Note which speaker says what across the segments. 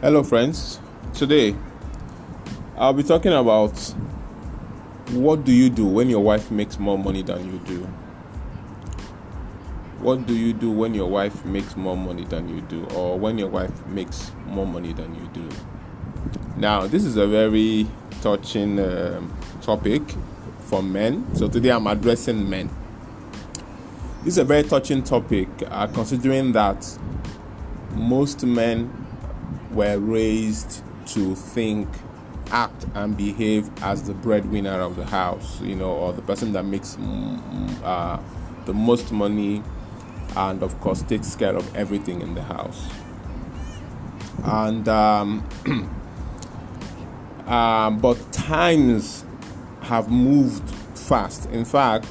Speaker 1: Hello, friends. Today, I'll be talking about what do you do when your wife makes more money than you do? What do you do when your wife makes more money than you do, or when your wife makes more money than you do? Now, this is a very touching topic for men. So today, I'm addressing men. This is a very touching topic, considering that most men were raised to think, act, and behave as the breadwinner of the house, or the person that makes the most money and, of course, takes care of everything in the house. And but times have moved fast. In fact,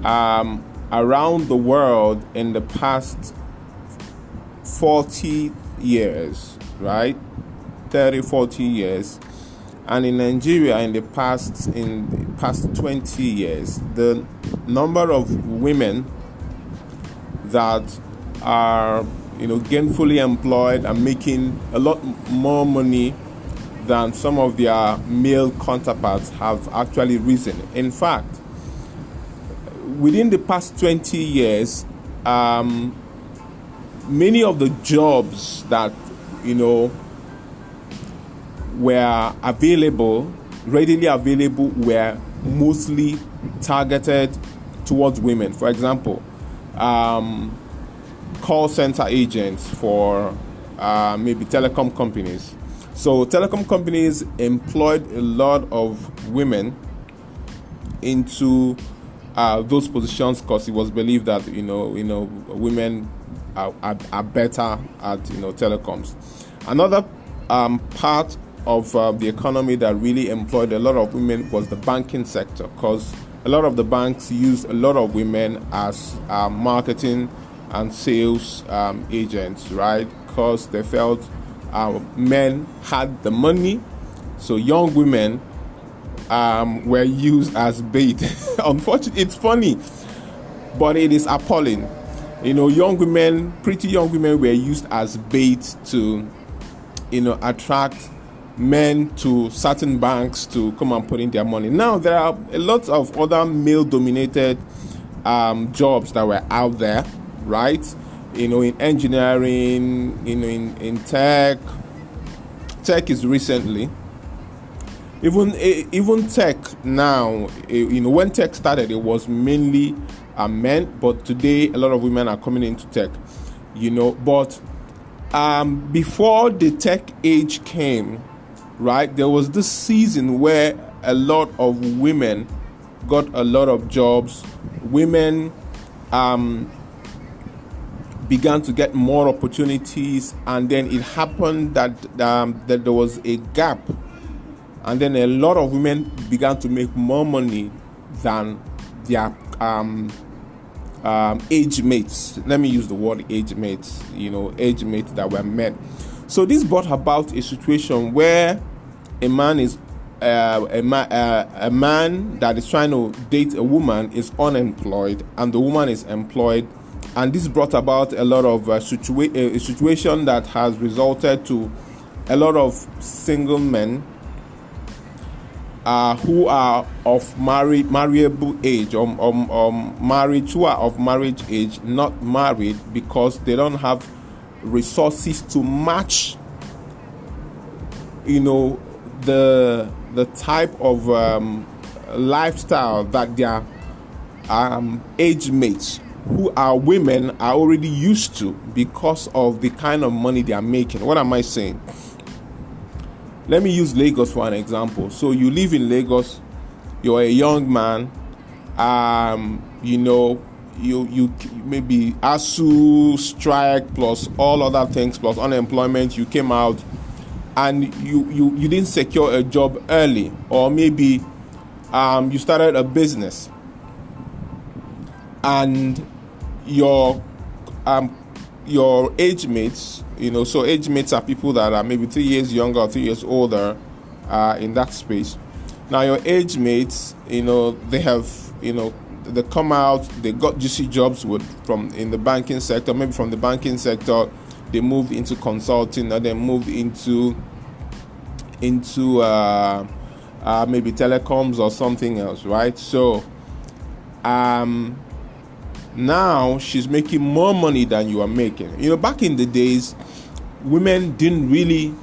Speaker 1: around the world in the past 40 years, right? 40 years, and in Nigeria in the past 20 years, the number of women that are gainfully employed and making a lot more money than some of their male counterparts have actually risen. In fact, within the past 20 years, many of the jobs that were readily available, were mostly targeted towards women. For example, call center agents for maybe telecom companies. So telecom companies employed a lot of women into those positions because it was believed that women are better at telecoms. Another part of the economy that really employed a lot of women was the banking sector, because a lot of the banks used a lot of women as marketing and sales agents, right? Because they felt men had the money, so young women were used as bait. Unfortunately, it's funny, but it is appalling. Pretty young women were used as bait to attract men to certain banks to come and put in their money. Now, there are a lot of other male-dominated jobs that were out there, right? In engineering, in tech. Tech is recently. Even tech now, when tech started, it was mainly men, but today a lot of women are coming into tech, But before the tech age came, right, there was this season where a lot of women got a lot of jobs. Women began to get more opportunities, and then it happened that there was a gap, and then a lot of women began to make more money than their age mates. Let me use the word age mates, age mates that were men. So this brought about a situation where a man that is trying to date a woman is unemployed, and the woman is employed, and this brought about a lot of a situation that has resulted to a lot of single men who are of marriable age, or married, who are of marriage age, not married, because they don't have resources to match the type of lifestyle that their age mates, who are women, are already used to, because of the kind of money they are making. What am I saying? Let me use Lagos for an example. So you live in Lagos, you're a young man, you maybe ASU strike plus all other things plus unemployment, you came out and you didn't secure a job early, or maybe you started a business, and your age mates, so age mates are people that are maybe 3 years younger or 3 years older in that space. Now your age mates, they have, they come out, they got juicy jobs in the banking sector, maybe from the banking sector they moved into consulting, or they moved into maybe telecoms or something else, right? So now she's making more money than you are making. Back in the days, women didn't really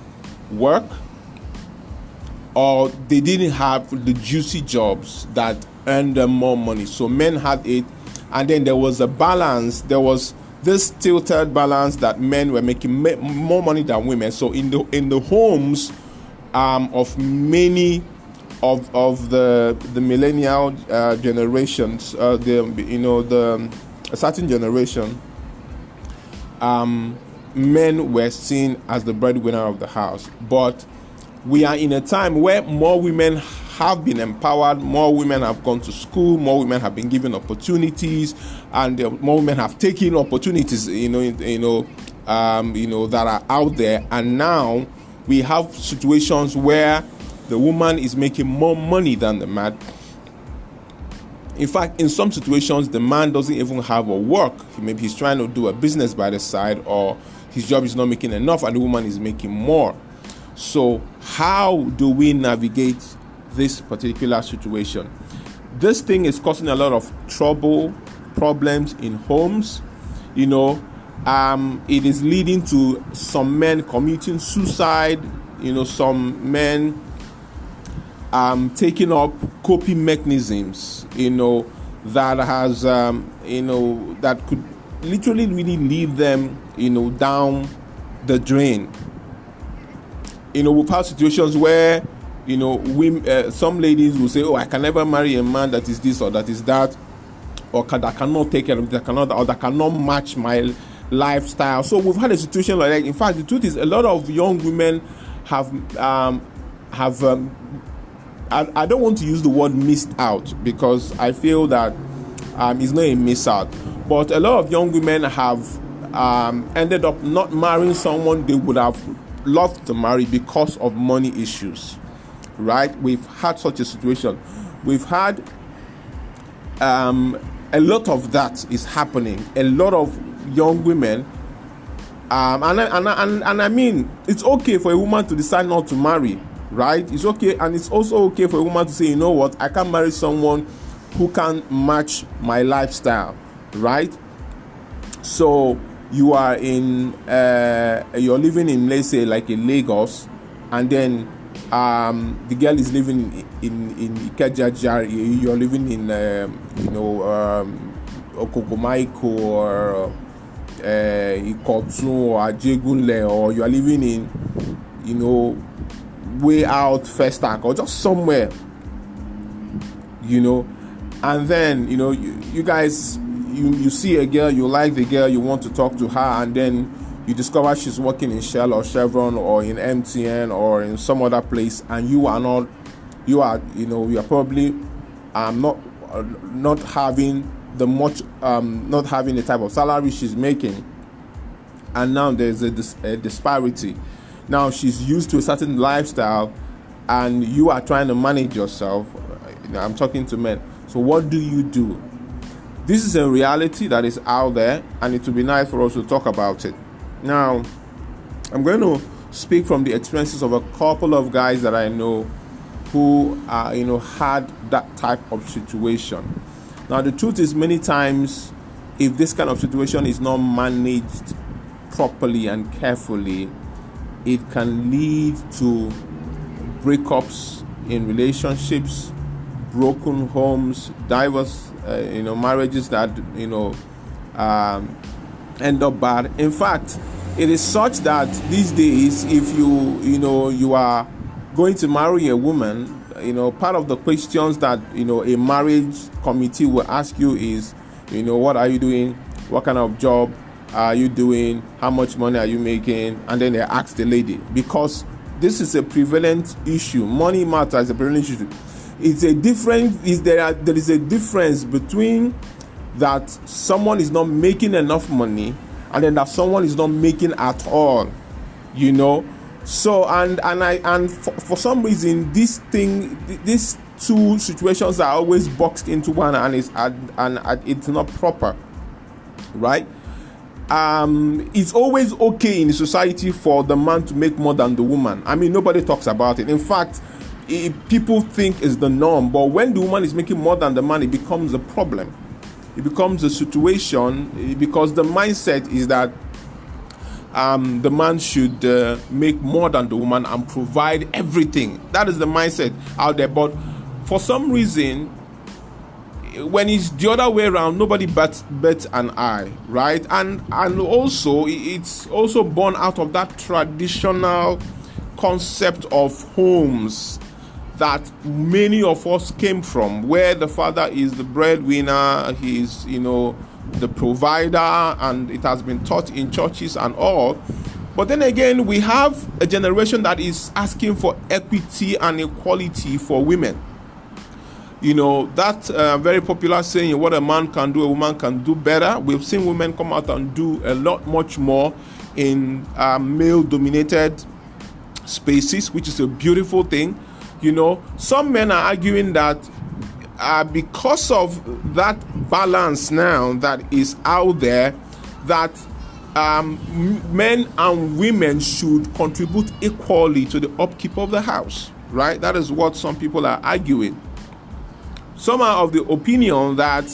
Speaker 1: work, or they didn't have the juicy jobs that earned them more money. So men had it, and then there was a balance. There was this tilted balance that men were making more money than women. So in the homes of many of the millennial generations, a certain generation, men were seen as the breadwinner of the house. But we are in a time where more women have been empowered, more women have gone to school, more women have been given opportunities, and more women have taken opportunities, that are out there. And now we have situations where the woman is making more money than the man. In fact, in some situations, the man doesn't even have a work. Maybe he's trying to do a business by the side, or his job is not making enough and the woman is making more. So how do we navigate this particular situation? This thing is causing a lot of problems in homes. It is leading to some men committing suicide. Some men taking up coping mechanisms, that has, that could literally really lead them, down the drain. We've had situations where, some ladies will say, "Oh, I can never marry a man that is this or that is that, or that cannot take care of, that cannot match my lifestyle." So we've had a situation like that. In fact, the truth is, a lot of young women have I don't want to use the word missed out, because I feel that it's not a miss out, but a lot of young women have ended up not marrying someone they would have loved to marry because of money issues, right? We've had such a situation. We've had a lot of that is happening. A lot of young women, and I mean, it's okay for a woman to decide not to marry, right? It's okay, and it's also okay for a woman to say, "You know what, I can't marry someone who can match my lifestyle," right? So you are you're living in, let's say, like in Lagos, and then the girl is living in Ikeja. You're living in Okokomaiko or Ikotun or Ajegunle, or you are living in way out Festac, or just somewhere, and then you guys, you see a girl, you like the girl, you want to talk to her, and then you discover she's working in Shell or Chevron or in MTN or in some other place, and you are probably not having the type of salary she's making, and now there's a disparity. Now she's used to a certain lifestyle, and you are trying to manage yourself. I'm talking to men. So what do you do? This is a reality that is out there, and it would be nice for us to talk about it. Now, I'm going to speak from the experiences of a couple of guys that I know who had that type of situation. Now, the truth is, many times, if this kind of situation is not managed properly and carefully, it can lead to breakups in relationships, broken homes, divorce, marriages that end up bad. In fact, it is such that these days, if you are going to marry a woman, part of the questions that a marriage committee will ask you is, what are you doing? What kind of job are you doing? How much money are you making? And then they ask the lady, because this is a prevalent issue. Money matters is a prevalent issue. There is a difference between that someone is not making enough money and then that someone is not making at all. So and for some reason these two situations are always boxed into one, and it's not proper, right? it's always okay in society for the man to make more than the woman. I mean, nobody talks about it. In fact, people think it's the norm, but when the woman is making more than the man, it becomes a problem. It becomes a situation because the mindset is that the man should make more than the woman and provide everything. That is the mindset out there. But for some reason, when it's the other way around, nobody bets an eye, right? And also, it's also born out of that traditional concept of homes that many of us came from, where the father is the breadwinner, he's, the provider, and it has been taught in churches and all. But then again, we have a generation that is asking for equity and equality for women. That very popular saying, what a man can do, a woman can do better. We've seen women come out and do a lot much more in male-dominated spaces, which is a beautiful thing. Some men are arguing that because of that balance now that is out there, that men and women should contribute equally to the upkeep of the house, right? That is what some people are arguing. Some are of the opinion that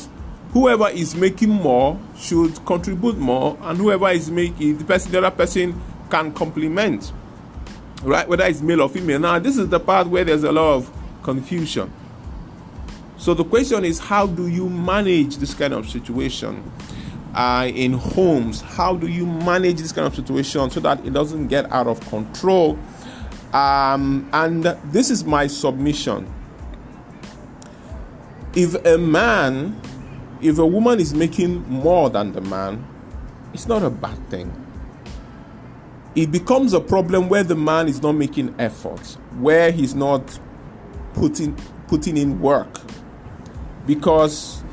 Speaker 1: whoever is making more should contribute more, and whoever is making, the other person can complement, right? Whether it's male or female. Now, this is the part where there's a lot of confusion. So the question is, how do you manage this kind of situation in homes? How do you manage this kind of situation so that it doesn't get out of control? And this is my submission. If a woman is making more than the man, it's not a bad thing. It becomes a problem where the man is not making efforts, where he's not putting in work, because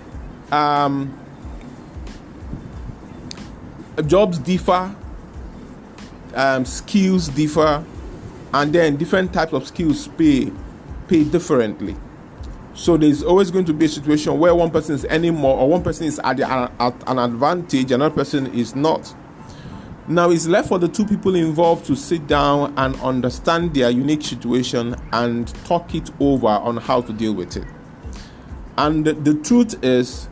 Speaker 1: jobs differ, skills differ, and then different types of skills pay differently. So there's always going to be a situation where one person is earning more, or one person is at an advantage, another person is not. Now it's left for the two people involved to sit down and understand their unique situation and talk it over on how to deal with it. And the truth is,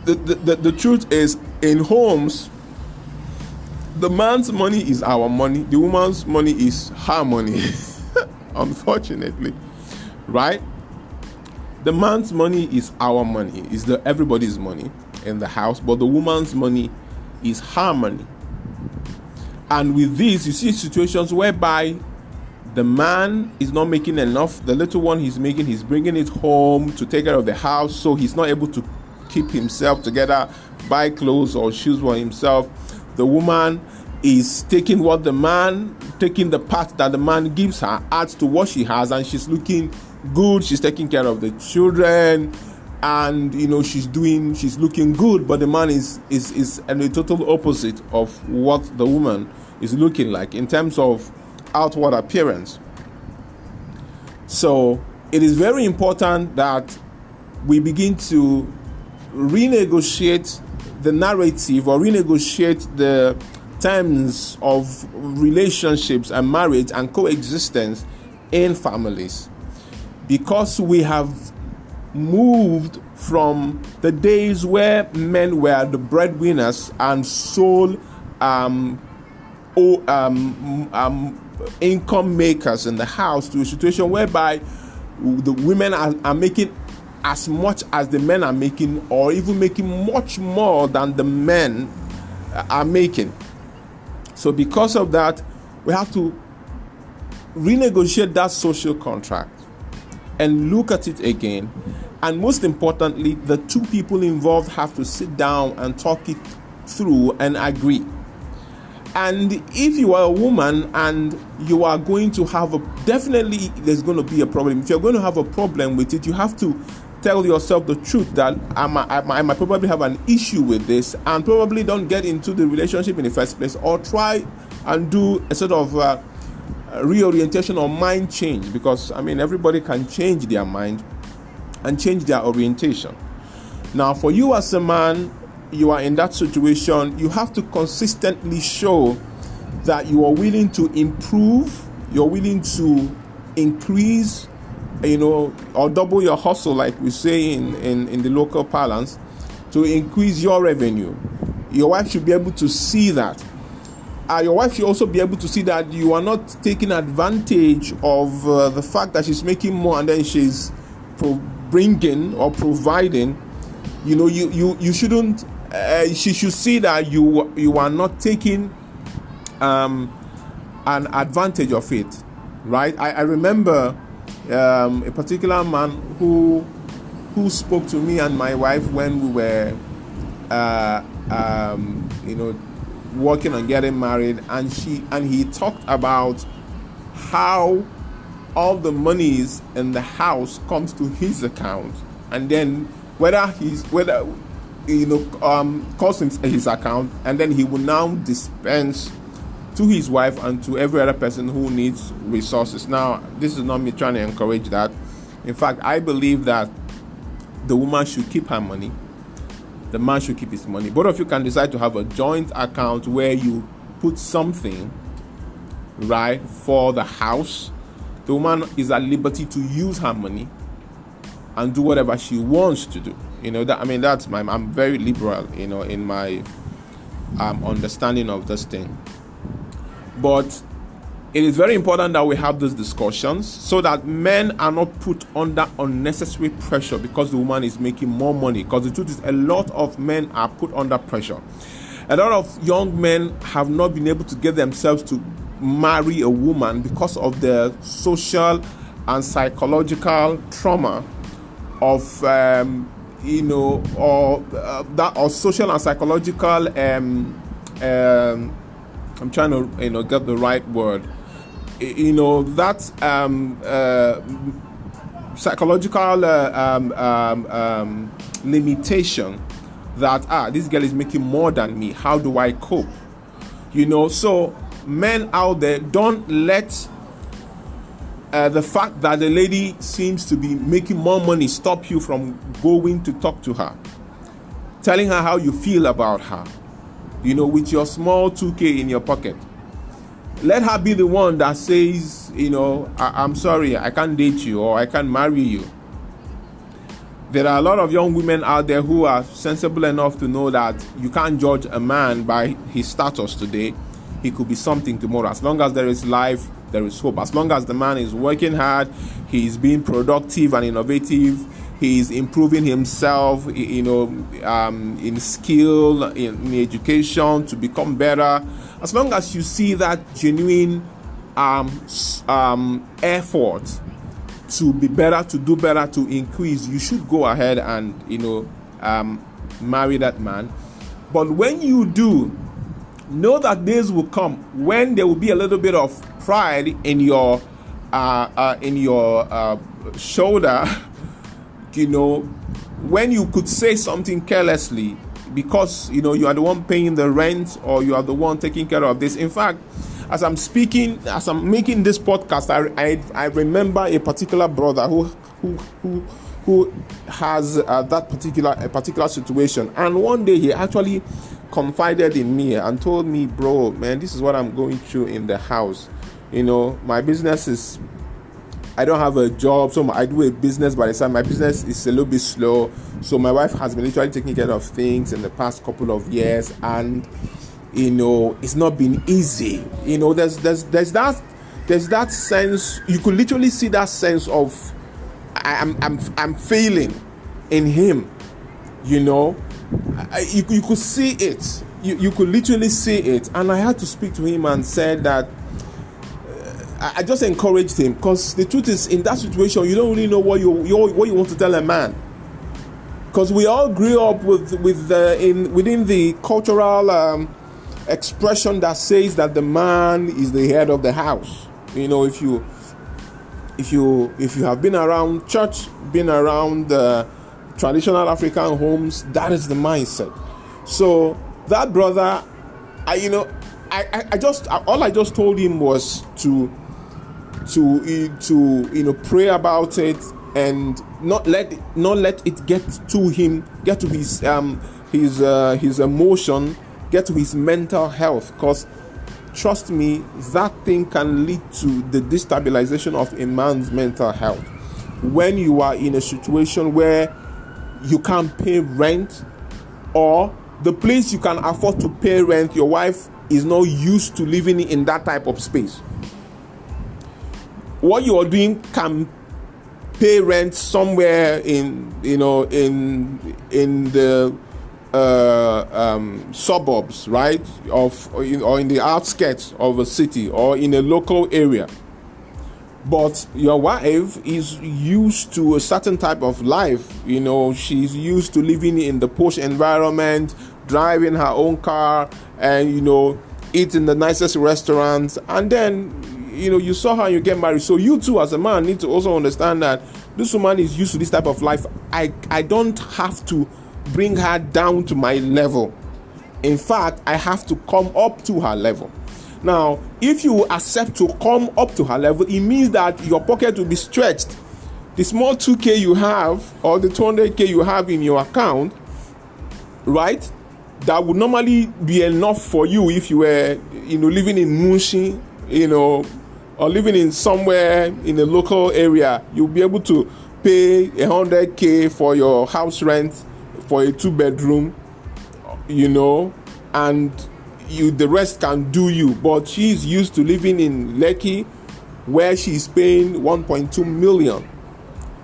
Speaker 1: the truth is, in homes, the man's money is our money, the woman's money is her money. Unfortunately, right? The man's money is our money, is everybody's money in the house, but the woman's money is her money. And with this, you see situations whereby the man is not making enough. The little one he's making, he's bringing it home to take care of the house, so he's not able to keep himself together, buy clothes or shoes for himself. The woman is taking the part that the man gives her, adds to what she has, and she's looking good. She's taking care of the children, and she's looking good. But the man is the total opposite of what the woman is looking like in terms of outward appearance. So it is very important that we begin to renegotiate the narrative, or renegotiate the terms of relationships and marriage and coexistence in families, because we have moved from the days where men were the breadwinners and sole income makers in the house, to a situation whereby the women are making as much as the men are making, or even making much more than the men are making. So because of that, we have to renegotiate that social contract and look at it again. And most importantly, the two people involved have to sit down and talk it through and agree. And if you are a woman and you are going to have definitely there's going to be a problem. If you're going to have a problem with it, you have to tell yourself the truth, that I might probably have an issue with this, and probably don't get into the relationship in the first place, or try and do a sort of reorientation or mind change, because everybody can change their mind and change their orientation. Now, for you as a man, you are in that situation, you have to consistently show that you are willing to improve, you're willing to increase, or double your hustle, like we say in the local parlance, to increase your revenue. Your wife should be able to see that. Your wife should also be able to see that you are not taking advantage of the fact that she's making more and then she's bringing or providing. You shouldn't. She should see that you are not taking an advantage of it, right? I remember a particular man who spoke to me and my wife when we were working on getting married, and he talked about how all the monies in the house comes to his account, and then comes in his account, and then he will now dispense to his wife and to every other person who needs resources. Now, this is not me trying to encourage that. In fact, I believe that the woman should keep her money, the man should keep his money. Both of you can decide to have a joint account where you put something, right, for the house. The woman is at liberty to use her money and do whatever she wants to do. I'm very liberal, in my understanding of this thing. But it is very important that we have these discussions so that men are not put under unnecessary pressure because the woman is making more money. Because the truth is, a lot of men are put under pressure. A lot of young men have not been able to get themselves to marry a woman because of the social and psychological trauma of or social and psychological I'm trying to get the right word. That psychological limitation that this girl is making more than me. How do I cope? So men out there, don't let the fact that the lady seems to be making more money stop you from going to talk to her, telling her how you feel about her, with your small 2K in your pocket. Let her be the one that says, I'm sorry, I can't date you or I can't marry you. There are a lot of young women out there who are sensible enough to know that you can't judge a man by his status today. He could be something tomorrow. As long as there is life, there is hope. As long as the man is working hard, he is being productive and innovative, he is improving himself, in skill, in education to become better. As long as you see that genuine effort to be better, to do better, to increase, you should go ahead and marry that man. But when you do, know that days will come when there will be a little bit of pride in your shoulder, when you could say something carelessly because you are the one paying the rent or you are the one taking care of this. In fact, as I'm making this podcast, I remember a particular brother who has that particular situation, and one day he actually confided in me and told me, bro, man, this is what I'm going through in the house. My business is, I don't have a job, so I do a business, by the time my business is a little bit slow, so my wife has been literally taking care of things in the past couple of years, and it's not been easy. There's that sense. You could literally see that sense of I'm failing in him. You could see it. You could literally see it. And I had to speak to him and said that I just encouraged him, because the truth is, in that situation, you don't really know what you want to tell a man. Because we all grew up within the cultural expression that says that the man is the head of the house. If you have been around church, been around traditional African homes, that is the mindset. So that brother, all I told him was to pray about it, and not let it get to his emotion, get to his mental health, because trust me, that thing can lead to the destabilization of a man's mental health. When you are in a situation where you can't pay rent, or the place you can afford to pay rent, your wife is not used to living in that type of space. What you are doing can pay rent somewhere in the suburbs, right, or in the outskirts of a city or in a local area. But your wife is used to a certain type of life. She's used to living in the posh environment, driving her own car, and eat in the nicest restaurants. And then you saw her and you get married. So you too, as a man, need to also understand that this woman is used to this type of life. I don't have to bring her down to my level. In fact, I have to come up to her level. Now, if you accept to come up to her level, it means that your pocket will be stretched. The small 2K you have, or the 200K you have in your account, right, that would normally be enough for you if you were, living in Munshi, or living in somewhere in a local area. You'll be able to pay 100K for your house rent for a 2-bedroom, and the rest can do you. But she's used to living in Lekki, where she's paying 1.2 million,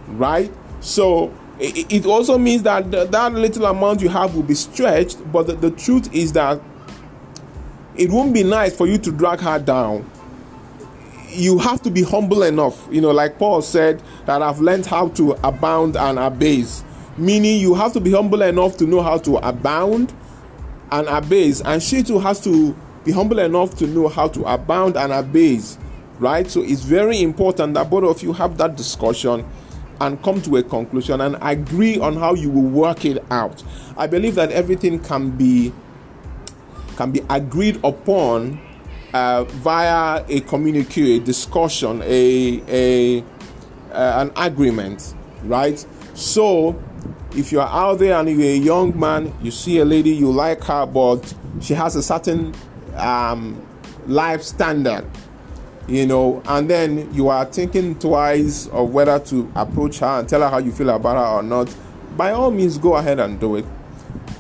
Speaker 1: right? So it also means that that little amount you have will be stretched. But the truth is that it won't be nice for you to drag her down. You have to be humble enough, like Paul said, that I've learned how to abound and abase. Meaning you have to be humble enough to know how to abound and abase, and she too has to be humble enough to know how to abound and abase, right? So it's very important that both of you have that discussion and come to a conclusion and agree on how you will work it out. I believe that everything can be agreed upon via a communique, a discussion, an agreement, right? So if you're out there and you're a young man, you see a lady, you like her, but she has a certain life standard, and then you are thinking twice of whether to approach her and tell her how you feel about her or not, by all means, go ahead and do it.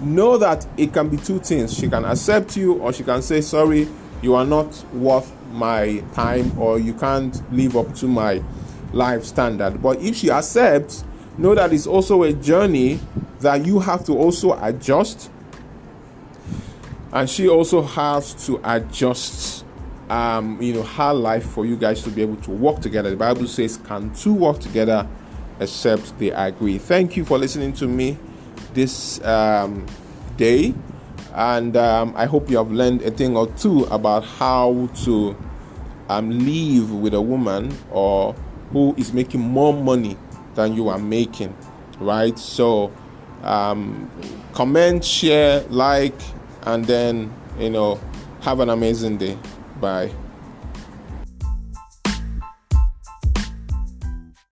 Speaker 1: Know that it can be two things. She can accept you, or she can say, sorry, you are not worth my time, or you can't live up to my life standard. But if she accepts, know that it's also a journey that you have to also adjust, and she also has to adjust her life for you guys to be able to work together. The Bible says, can two work together except they agree? Thank you for listening to me this day, and I hope you have learned a thing or two about how to live with a woman or who is making more money than you are making, right? So comment, share, like, and then have an amazing day. Bye.